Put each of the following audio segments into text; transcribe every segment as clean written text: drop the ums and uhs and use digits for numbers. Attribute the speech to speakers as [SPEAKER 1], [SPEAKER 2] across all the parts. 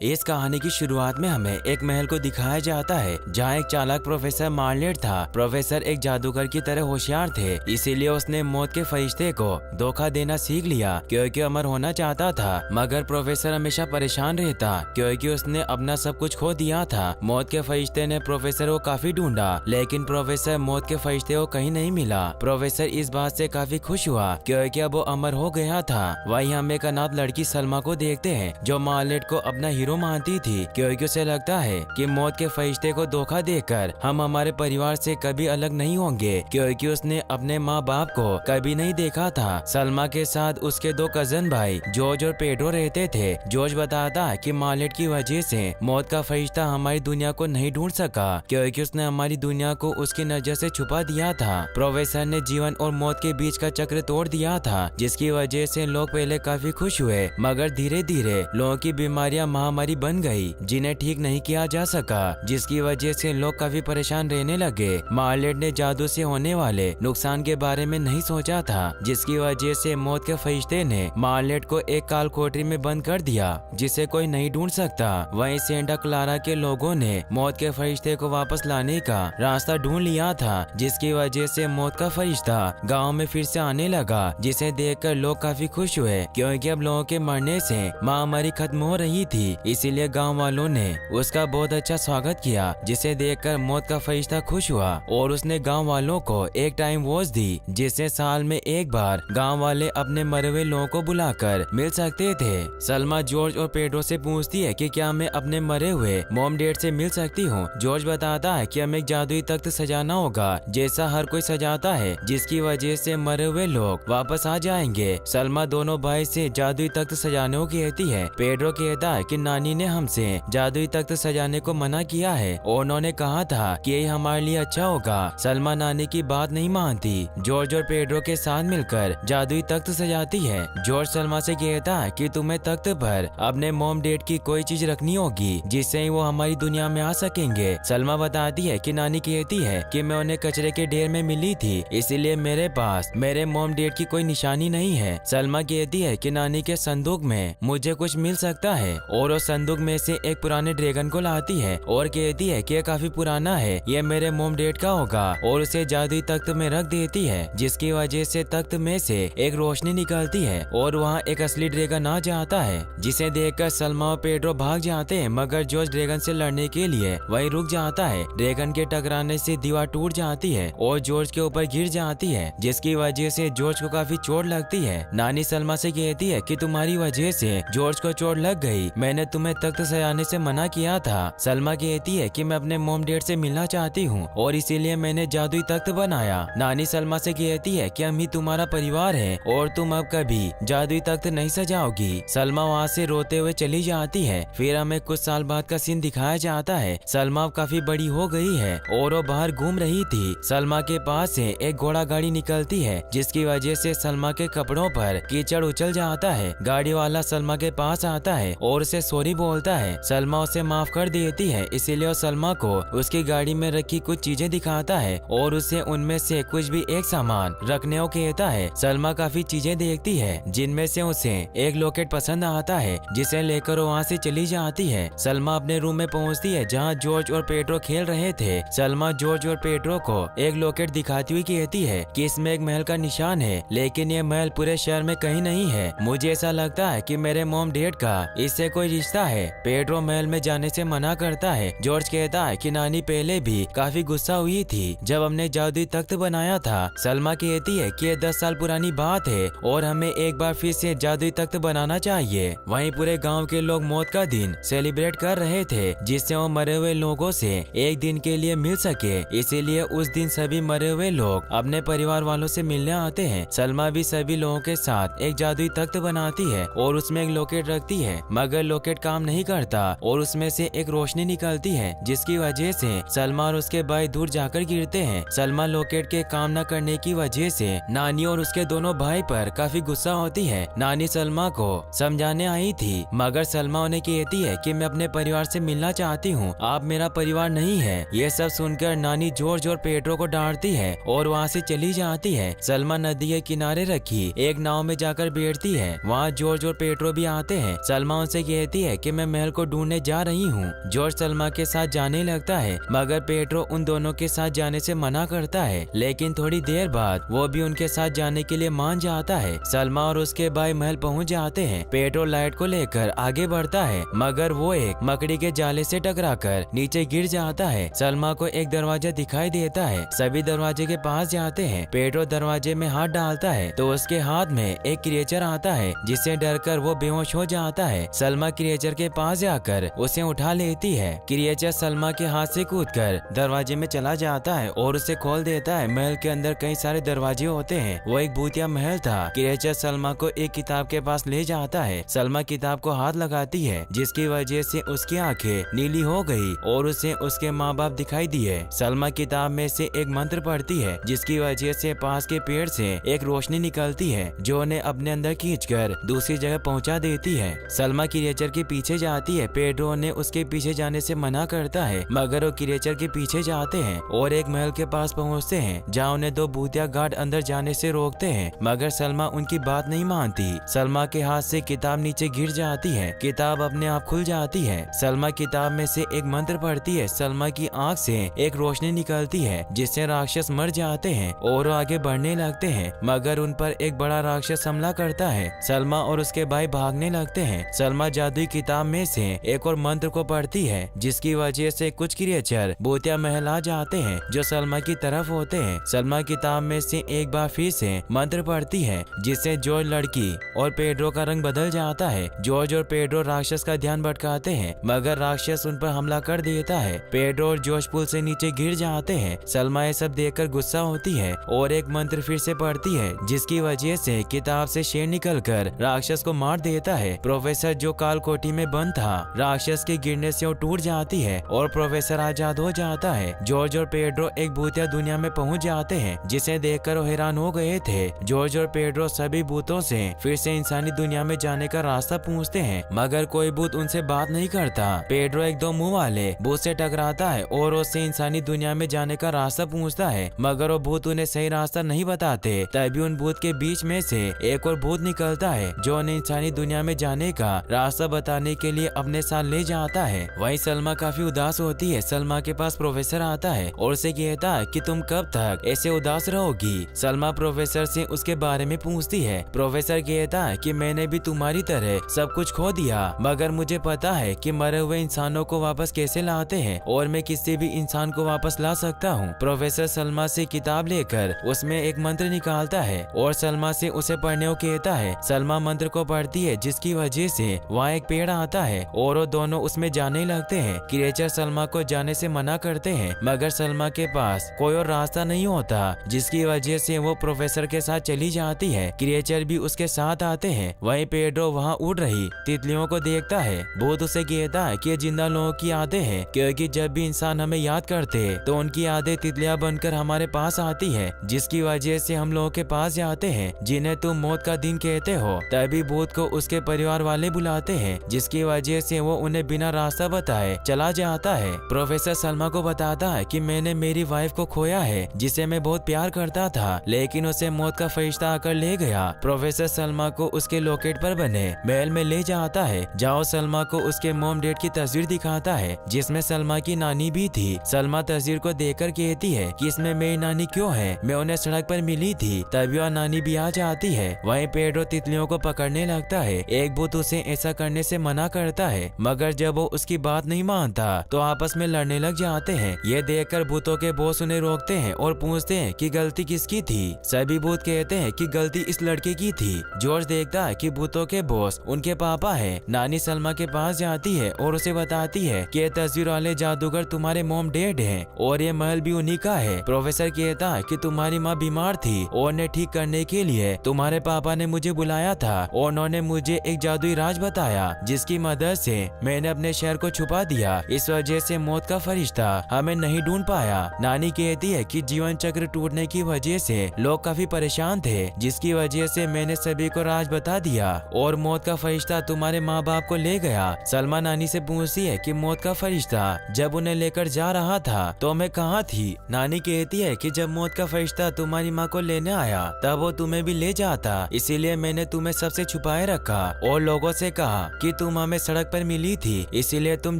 [SPEAKER 1] इस कहानी की शुरुआत में हमें एक महल को दिखाया जाता है जहाँ एक चालाक प्रोफेसर मार्लेट था। प्रोफेसर एक जादूगर की तरह होशियार थे, इसीलिए उसने मौत के फरिश्ते को धोखा देना सीख लिया क्योंकि अमर होना चाहता था। मगर प्रोफेसर हमेशा परेशान रहता क्योंकि उसने अपना सब कुछ खो दिया था। मौत के फरिश्ते ने प्रोफेसर को काफी ढूंढा, लेकिन प्रोफेसर मौत के फरिश्ते को कहीं नहीं मिला। प्रोफेसर इस बात से काफी खुश हुआ क्योंकि अब वो अमर हो गया था। वहीं हम एक अनाथ लड़की सलमा को देखते हैं जो मार्लेट को अपना हीरो मानती थी क्योंकि उसे लगता है कि मौत के फरिश्ते को धोखा देकर हम हमारे परिवार से कभी अलग नहीं होंगे, क्योंकि उसने अपने माँ बाप को कभी नहीं देखा था। सलमा के साथ उसके दो कजन भाई जॉर्ज और पेड्रो रहते थे। जॉर्ज बताता है कि मार्लेट की वजह से मौत का फरिश्ता हमारी दुनिया को नहीं ढूंढ सका क्योंकि उसने हमारी दुनिया को उसकी नजर से छुपा दिया था। प्रोफेसर ने जीवन और मौत के बीच का चक्र तोड़ दिया था, जिसकी वजह से लोग पहले काफी खुश हुए, मगर धीरे धीरे लोगों की बीमारियां महामारी बन गई जिन्हें ठीक नहीं किया जा सका, जिसकी वजह से लोग काफी परेशान रहने लगे। मार्लेट ने जादू से होने वाले नुकसान के बारे में नहीं सोचा था, जिसकी वजह से मौत के फरिश्ते ने मार्लेट को एक काल कोठरी में बंद कर दिया जिसे कोई नहीं ढूंढ सकता। वहीं सेंटा क्लारा के लोगों ने मौत के फरिश्ते को वापस लाने का रास्ता ढूंढ लिया था, जिसकी वजह से मौत का फरिश्ता गाँव में फिर से आने लगा, जिसे देखकर लोग काफी खुश हुए क्योंकि अब लोगों के मरने से महामारी खत्म हो रही थी। इसीलिए गांव वालों ने उसका बहुत अच्छा स्वागत किया, जिसे देखकर मौत का फरिश्ता खुश हुआ और उसने गांव वालों को एक टाइम वॉच दी जिससे साल में एक बार गांव वाले अपने मरे हुए लोगों को बुलाकर मिल सकते थे। सलमा जॉर्ज और पेड्रो से पूछती है कि क्या मैं अपने मरे हुए मॉम डैड से मिल सकती हूँ। जॉर्ज बताता है कि हमें एक जादुई तख्त सजाना होगा जैसा हर कोई सजाता है, जिसकी वजह से मरे हुए लोग वापस आ जाएंगे। सलमा दोनों भाई से जादुई तख्त सजाने को कहती है। पेड्रो कहता है कि नानी ने हमसे जादुई तख्त सजाने को मना किया है और उन्होंने कहा था कि ये हमारे लिए अच्छा होगा। सलमा नानी की बात नहीं मानती, जॉर्ज और पेड्रो के साथ मिलकर जादुई तख्त सजाती है। जॉर्ज सलमा से कहता है कि तुम्हें तख्त पर अपने मॉम डैड की कोई चीज रखनी होगी जिससे वो हमारी दुनिया में आ सकेंगे। सलमा बताती है कि नानी कहती है कि मैं उन्हें कचरे के ढेर में मिली थी, इसीलिए मेरे पास मेरे मॉम डैड की कोई निशानी नहीं है। सलमा कहती है कि नानी के संदूक में मुझे कुछ मिल सकता है और वो संदूक में से एक पुराने ड्रैगन को लाती है और कहती है कि यह काफी पुराना है, यह मेरे मॉम डैड का होगा, और उसे जादुई तख्त में रख देती है, जिसकी वजह से तख्त में से एक रोशनी निकलती है और वहाँ एक असली ड्रैगन आ जाता है, जिसे देखकर सलमा और पेड्रो भाग जाते हैं। मगर जॉर्ज ड्रैगन से लड़ने के लिए वहीं रुक जाता है। ड्रैगन के टकराने से दीवार टूट जाती है और जॉर्ज के ऊपर गिर जाती है, जिसकी वजह से जॉर्ज को काफी चोट लगती है। नानी सलमा से कहती है कि तुम्हारी वजह से जॉर्ज को चोट लग गई, मैंने तुम्हें तख्त सजाने से मना किया था। सलमा कहती है कि मैं अपने मॉम डैड से मिलना चाहती हूँ और इसीलिए मैंने जादुई तख्त बनाया। नानी सलमा से कहती है कि हम ही तुम्हारा परिवार है और तुम अब कभी जादुई तख्त नहीं सजाओगी। सलमा वहाँ से रोते हुए चली जाती है। फिर हमें कुछ साल बाद का सीन दिखाया जाता है। सलमा अब काफी बड़ी हो गई है और वो बाहर घूम रही थी। सलमा के पास से एक घोड़ा गाड़ी निकलती है, जिसकी वजह से सलमा के कपड़ों पर कीचड़ उछल जाता है। गाड़ी वाला सलमा के पास आता है और उसे सॉरी बोलता है। सलमा उसे माफ कर देती है, इसीलिए वो सलमा को उसकी गाड़ी में रखी कुछ चीजें दिखाता है और उसे उनमें से कुछ भी एक सामान रखने को कहता है। सलमा काफी चीजें देखती है, जिनमें से उसे एक लॉकेट पसंद आता है, जिसे लेकर वहाँ से चली जाती है। सलमा अपने रूम में पहुँचती है जहाँ जॉर्ज और पेड्रो खेल रहे थे। सलमा जॉर्ज और पेड्रो को एक लॉकेट दिखाती हुई कहती है कि इसमें एक महल का निशान है, लेकिन ये महल पूरे शहर में कहीं नहीं है। मुझे ऐसा लगता है कि मेरे मॉम डैड का इससे कोई रिश्ता है। पेड्रो महल में जाने से मना करता है। जॉर्ज कहता है कि नानी पहले भी काफी गुस्सा हुई थी जब हमने जादुई तख्त बनाया था। सलमा कहती है कि ये 10 साल पुरानी बात है और हमें एक बार फिर से जादुई तख्त बनाना चाहिए। वहीं पूरे गांव के लोग मौत का दिन सेलिब्रेट कर रहे थे, जिससे वो मरे हुए लोगों से एक दिन के लिए मिल सके। इसीलिए उस दिन सभी मरे हुए लोग अपने परिवार वालों से मिलने आते हैं। सलमा भी सभी लोगों के साथ एक जादुई तख्त बनाती है और उसमें एक लॉकेट रखती है, मगर लॉकेट काम नहीं करता और उसमें से एक रोशनी निकलती है, जिसकी वजह से सलमा और उसके भाई दूर जाकर गिरते हैं। सलमा लॉकेट के काम न करने की वजह से नानी और उसके दोनों भाई पर काफी गुस्सा होती है। नानी सलमा को समझाने आई थी, मगर सलमा उन्हें कहती है कि मैं अपने परिवार से मिलना चाहती हूँ, आप मेरा परिवार नहीं है। ये सब सुनकर नानी जॉर्ज और पेड्रो को डांटती है और वहाँ से चली जाती है। सलमा नदी के किनारे रखी एक नाव में जाकर बैठती है। वहाँ जॉर्ज और पेड्रो भी आते हैं। सलमा उनसे कहती है है कि मैं महल को ढूंढने जा रही हूँ। जॉर्ज सलमा के साथ जाने लगता है, मगर पेड्रो उन दोनों के साथ जाने से मना करता है। लेकिन थोड़ी देर बाद वो भी उनके साथ जाने के लिए मान जाता है। सलमा और उसके भाई महल पहुँच जाते हैं। पेड्रो लाइट को लेकर आगे बढ़ता है, मगर वो एक मकड़ी के जाले से टकराकर नीचे गिर जाता है। सलमा को एक दरवाजा दिखाई देता है। सभी दरवाजे के पास जाते हैं। पेड्रो दरवाजे में हाथ डालता है तो उसके हाथ में एक क्रिएचर आता है, जिससे डरकर वो बेहोश हो जाता है। सलमा क्रिएचर के पास जाकर उसे उठा लेती है। क्रिएचर सलमा के हाथ से कूदकर दरवाजे में चला जाता है और उसे खोल देता है। महल के अंदर कई सारे दरवाजे होते हैं। वो एक भूतिया महल था। क्रिएचर सलमा को एक किताब के पास ले जाता है। सलमा किताब को हाथ लगाती है, जिसकी वजह से उसकी आंखें नीली हो गई और उसे उसके माँ बाप दिखाई दिए। सलमा किताब में से एक मंत्र पढ़ती है, जिसकी वजह से पास के पेड़ से एक रोशनी निकलती है, जो उन्हें अपने अंदर खींचकर दूसरी जगह पहुंचा देती है। सलमा क्रिएचर के पीछे जाती है। पेड्रो ने उसके पीछे जाने से मना करता है, मगर वो क्रिएचर के पीछे जाते हैं और एक महल के पास पहुंचते हैं, जहां उन्हें दो भूतिया गार्ड अंदर जाने से रोकते हैं, मगर सलमा उनकी बात नहीं मानती। सलमा के हाथ से किताब नीचे गिर जाती है। किताब अपने आप खुल जाती है। सलमा किताब में से एक मंत्र पढ़ती है। सलमा की आंख से एक रोशनी निकलती है, जिससे राक्षस मर जाते हैं और आगे बढ़ने लगते हैं, मगर उन पर एक बड़ा राक्षस हमला करता है। सलमा और उसके भाई भागने लगते हैं। सलमा जादुई किताब में से एक और मंत्र को पढ़ती है, जिसकी वजह से कुछ क्रिएचर भूतिया महल आ जाते हैं, जो सलमा की तरफ होते हैं। सलमा किताब में से एक बार फिर से मंत्र पढ़ती है, जिससे जॉर्ज लड़की और पेड्रो का रंग बदल जाता है। जॉर्ज और पेड्रो राक्षस का ध्यान भटकाते हैं, मगर राक्षस उन पर हमला कर देता है। पेड्रो और जॉर्ज पुल से नीचे गिर जाते हैं। सलमा ये सब देखकर गुस्सा होती है और एक मंत्र फिर से पढ़ती है, जिसकी वजह से किताब से शेर निकलकर राक्षस को मार देता है। प्रोफेसर जो काल कोठी में बंद था, राक्षस के गिरने से वो टूट जाती है और प्रोफेसर आजाद हो जाता है। जॉर्ज और पेड्रो एक भूतिया दुनिया में पहुंच जाते हैं, जिसे देखकर वो हैरान हो गए थे। जॉर्ज और पेड्रो सभी भूतों से फिर से इंसानी दुनिया में जाने का रास्ता पूछते हैं, मगर कोई भूत उनसे बात नहीं करता। पेड्रो एक दो मुंह वाले भूत से टकराता है और उससे इंसानी दुनिया में जाने का रास्ता पूछता है, मगर वो भूत उन्हें सही रास्ता नहीं बताते। तभी उन भूत के बीच में से एक और भूत निकलता है, जो उन्हें इंसानी दुनिया में जाने का रास्ता बताने के लिए अपने साथ ले जाता है। वहीं सलमा काफी उदास होती है। सलमा के पास प्रोफेसर आता है और उसे कहता है कि तुम कब तक ऐसे उदास रहोगी। सलमा प्रोफेसर से उसके बारे में पूछती है। प्रोफेसर कहता है कि मैंने भी तुम्हारी तरह सब कुछ खो दिया, मगर मुझे पता है कि मरे हुए इंसानों को वापस कैसे लाते हैं और मैं किसी भी इंसान को वापस ला सकता हूँ। प्रोफेसर सलमा से किताब लेकर उसमें एक मंत्र निकालता है और सलमा से उसे पढ़ने को कहता है। सलमा मंत्र को पढ़ती है, जिसकी वजह से वहाँ एक पेड़ आता है और वो दोनों उसमें जाने लगते हैं। क्रिएचर सलमा को जाने से मना करते हैं, मगर सलमा के पास कोई और रास्ता नहीं होता, जिसकी वजह से वो प्रोफेसर के साथ चली जाती है। क्रिएचर भी उसके साथ आते हैं। वहीं पेड्रो वहाँ उड़ रही तितलियों को देखता है। भूत उसे कहता है कि जिंदा लोगों की यादें हैं, क्योंकि जब भी इंसान हमें याद करते हैं तो उनकी यादें तितलियां बनकर हमारे पास आती है, जिसकी वजह से हम लोगों के पास जाते हैं, जिन्हें तुम मौत का दिन कहते हो। तभी भूत को उसके परिवार वाले बुलाते हैं, जिसकी वजह से वो उन्हें बिना रास्ता बताए चला जाता है। प्रोफेसर सलमा को बताता है कि मैंने मेरी वाइफ को खोया है, जिसे मैं बहुत प्यार करता था, लेकिन उसे मौत का फरिश्ता आकर ले गया। प्रोफेसर सलमा को उसके लॉकेट पर बने महल में ले जाता है, जहाँ सलमा को उसके मॉम डैड की तस्वीर दिखाता है, जिसमें सलमा की नानी भी थी। सलमा तस्वीर को देखकर कहती है कि इसमें मेरी नानी क्यों है, मैं उन्हें सड़क पर मिली थी। तभी वह नानी भी आ जाती है। वहीं पेड्रो तितलियों को पकड़ने लगता है। एक भूत उसे ऐसा करने से मना करता है, मगर जब वो उसकी बात नहीं मानता तो आपस में लड़ने लग जाते हैं। ये देखकर भूतों के बॉस उन्हें रोकते हैं और पूछते हैं कि गलती किसकी थी। सभी भूत कहते हैं कि गलती इस लड़के की थी। जॉर्ज देखता है कि भूतों के बॉस उनके पापा है। नानी सलमा के पास जाती है और उसे बताती है कि ये तस्वीर वाले जादूगर तुम्हारे मॉम डैड हैं और ये महल भी उन्हीं का है। प्रोफेसर कहता है कि तुम्हारी माँ बीमार थी और उन्हें ठीक करने के लिए तुम्हारे पापा ने मुझे बुलाया था और उन्होंने मुझे एक जादुई राज बताया, जिसकी मदद से मैंने अपने शहर को छुपा दिया। इस वजह से मौत का फरिश्ता हमें नहीं ढूंढ पाया। नानी कहती है कि जीवन चक्र टूटने की वजह से लोग काफी परेशान थे, जिसकी वजह से मैंने सभी को राज बता दिया और मौत का फरिश्ता तुम्हारे माँ बाप को ले गया। सलमा नानी से पूछती है कि मौत का फरिश्ता जब उन्हें लेकर जा रहा था तो मैं कहाँ थी। नानी कहती है कि जब मौत का फरिश्ता तुम्हारी माँ को लेने आया तब वो तुम्हें भी ले जाता, इसीलिए मैंने तुम्हें सबसे छुपाए रखा और लोगों से कहा कि तुम हमें सड़क पर मिली थी, इसीलिए तुम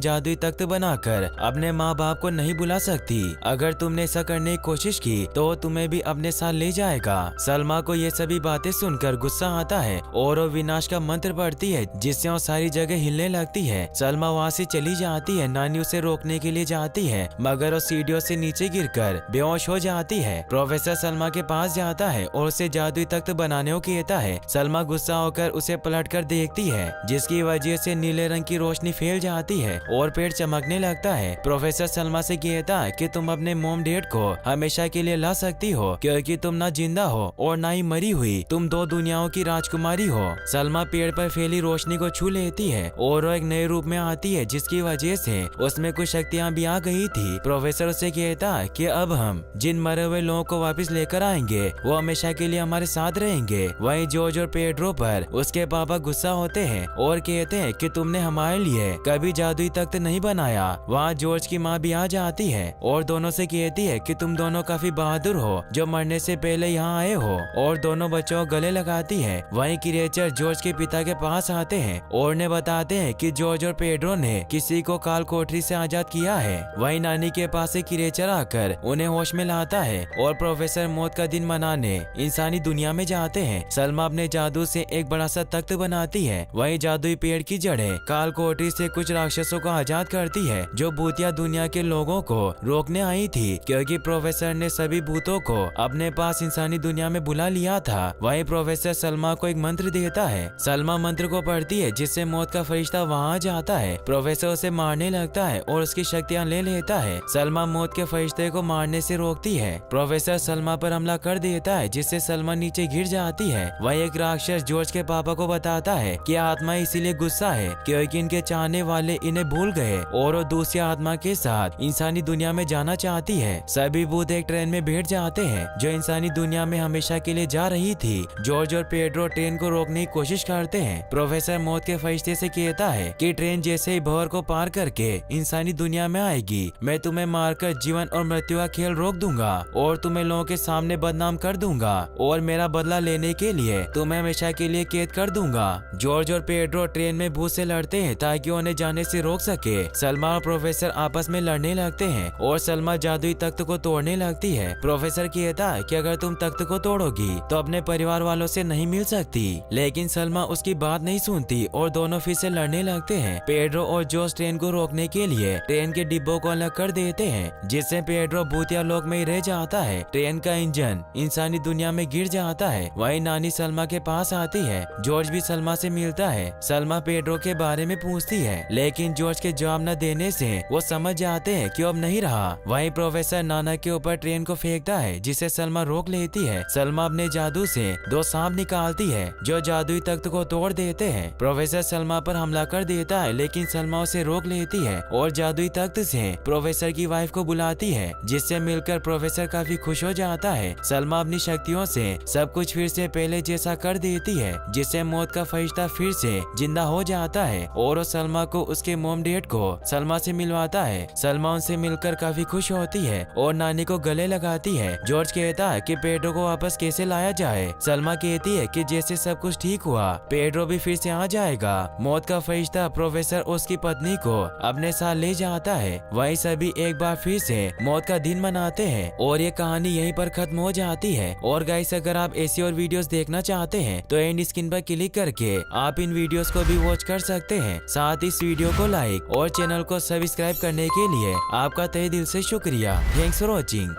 [SPEAKER 1] जादुई तख्त बनाकर अपने माँ बाप को नहीं बुला सकती। अगर तुमने ऐसा करने की कोशिश की तो तुम्हें भी अपने साथ ले जाएगा। सलमा को ये सभी बातें सुनकर गुस्सा आता है और वो विनाश का मंत्र पढ़ती है, जिससे वो सारी जगह हिलने लगती है। सलमा वहाँ से चली जाती है। नानी उसे रोकने के लिए जाती है, मगर वो सीढ़ियों से नीचे गिरकर बेहोश हो जाती है। प्रोफेसर सलमा के पास जाता है और उसे जादुई तख्त बनाने को कहता है। सलमा गुस्सा होकर उसे पलट कर देखती है, जिसकी वजह से नीले रंग की रोशनी फैल जाती है और पेड़ चमकने लगता है। प्रोफेसर सलमा से कहता है कि तुम अपने मॉम डैड को हमेशा के लिए ला सकती हो, क्योंकि तुम ना जिंदा हो और ना ही मरी हुई, तुम दो दुनियाओं की राजकुमारी हो। सलमा पेड़ पर फैली रोशनी को छू लेती है और वो एक नए रूप में आती है, जिसकी वजह से उसमें कुछ शक्तियाँ भी आ गई थी। प्रोफेसर उसे कहता है कि अब हम जिन मरे हुए लोगों को वापस लेकर आएंगे वो हमेशा के लिए हमारे साथ रहेंगे। वहीं जॉर्ज और पेड्रो पर उसके पापा गुस्सा होते हैं और कहते हैं कि तुमने हमारे लिए कभी जादुई तख्त नहीं बनाया। वहाँ जॉर्ज की माँ भी आ जाती है और दोनों से कहती है कि तुम दोनों काफी बहादुर हो जो मरने से पहले यहाँ आए हो, और दोनों बच्चों को गले लगाती है। वहीं क्रिएचर जॉर्ज के पिता के पास आते हैं और उन्हें बताते हैं कि जॉर्ज और पेड्रो ने किसी को काल कोठरी से आजाद किया है। वहीं नानी के पास से क्रिएचर आकर उन्हें होश में लाता है और प्रोफेसर मौत का दिन मनाने इंसानी दुनिया में जाते हैं। सलमा अपने जादू से एक बड़ा सा तख्त बनाती है। वहीं जादुई पेड़ की जड़ें काल कोठरी से कुछ राक्षसों को आजाद करती है जो भूतिया दुनिया के लोगों को रोकने आई थी, क्योंकि प्रोफेसर ने सभी भूतों को अपने पास इंसानी दुनिया में बुला लिया था। वहीं प्रोफेसर सलमा को एक मंत्र देता है। सलमा मंत्र को पढ़ती है, जिससे मौत का फरिश्ता वहाँ जाता है। प्रोफेसर उसे मारने लगता है और उसकी शक्तियाँ ले लेता है। सलमा मौत के फरिश्ते को मारने से रोकती है। प्रोफेसर सलमा पर हमला कर देता है, जिससे सलमा नीचे गिर जाती है। वहीं एक राक्षस जॉर्ज के पापा को बताता है कि आत्मा इसीलिए गुस्सा है क्योंकि इनके चाहने वाले इन्हें भूल गए और वो दूसरी आत्मा के साथ इंसानी दुनिया में जाना चाहती है। सभी भूत एक ट्रेन में बैठ जाते हैं जो इंसानी दुनिया में हमेशा के लिए जा रही थी। जॉर्ज और पेड्रो ट्रेन को रोकने की कोशिश करते हैं। प्रोफेसर मौत के फरिश्ते से कहता है कि ट्रेन जैसे ही भंवर को पार करके इंसानी दुनिया में आएगी, मैं तुम्हें मारकर जीवन और मृत्यु का खेल रोक दूंगा और तुम्हें लोगों के सामने बदनाम कर दूंगा और मेरा बदला लेने के लिए तुम्हें हमेशा के लिए कैद कर दूंगा। जॉर्ज और पेड्रो ट्रेन में भूत से लड़ते हैं ताकि उन्हें जाने से रोक सके। सलमा और प्रोफेसर आपस में लड़ने लगते हैं और सलमा जादुई तख्त को तोड़ने लगती है। प्रोफेसर कहता है कि अगर तुम तख्त को तोड़ोगी तो अपने परिवार वालों से नहीं मिल सकती, लेकिन सलमा उसकी बात नहीं सुनती और दोनों फिर से लड़ने लगते हैं। पेड्रो और जॉर्ज ट्रेन को रोकने के लिए ट्रेन के डिब्बों को अलग कर देते हैं, जिससे पेड्रो भूतिया लोक में ही रह जाता है। ट्रेन का इंजन इंसानी दुनिया में गिर जाता है। वहीं नानी सलमा के पास आती है। जॉर्ज भी सलमा से मिलता है। सलमा पेड्रो के बारे में पूछती है, लेकिन जॉर्ज के जवाब न देने से वो समझ जाते हैं कि अब नहीं रहा। वहीं प्रोफेसर नाना के ऊपर ट्रेन को फेंकता है, जिसे सलमा रोक लेती है। सलमा अपने जादू से दो सांप निकालती है जो जादुई तख्त को तोड़ देते हैं। प्रोफेसर सलमा पर हमला कर देता है, लेकिन सलमा उसे रोक लेती है और जादुई तख्त से प्रोफेसर की वाइफ को बुलाती है, जिससे मिलकर प्रोफेसर काफी खुश हो जाता है। सलमा अपनी शक्तियों से सब कुछ फिर से पहले जैसा कर देती है, जिससे मौत का फरिश्ता फिर से जिंदा हो जाता है और वो सलमा को उसके मॉम डैड को सलमा से मिलवाता है। सलमा उनसे मिलकर काफी खुश होती है और नानी को गले लगाती है। जॉर्ज कहता है कि पेड्रो को वापस कैसे लाया जाए। सलमा कहती है कि जैसे सब कुछ ठीक हुआ पेड्रो भी फिर से आ जाएगा। मौत का फरिश्ता प्रोफेसर और उसकी पत्नी को अपने साथ ले जाता है। वहीं सभी एक बार फिर से मौत का दिन मनाते हैं और ये कहानी यहीं पर खत्म हो जाती है। और गाइस, अगर आप ऐसी और वीडियोस देखना चाहते हैं तो एंड स्क्रीन पर क्लिक करके आप इन वीडियोस को भी वॉच कर सकते हैं। साथ ही इस वीडियो को लाइक और चैनल को सब्सक्राइब करने के लिए आपका तहे दिल से शुक्रिया। Thanks for watching.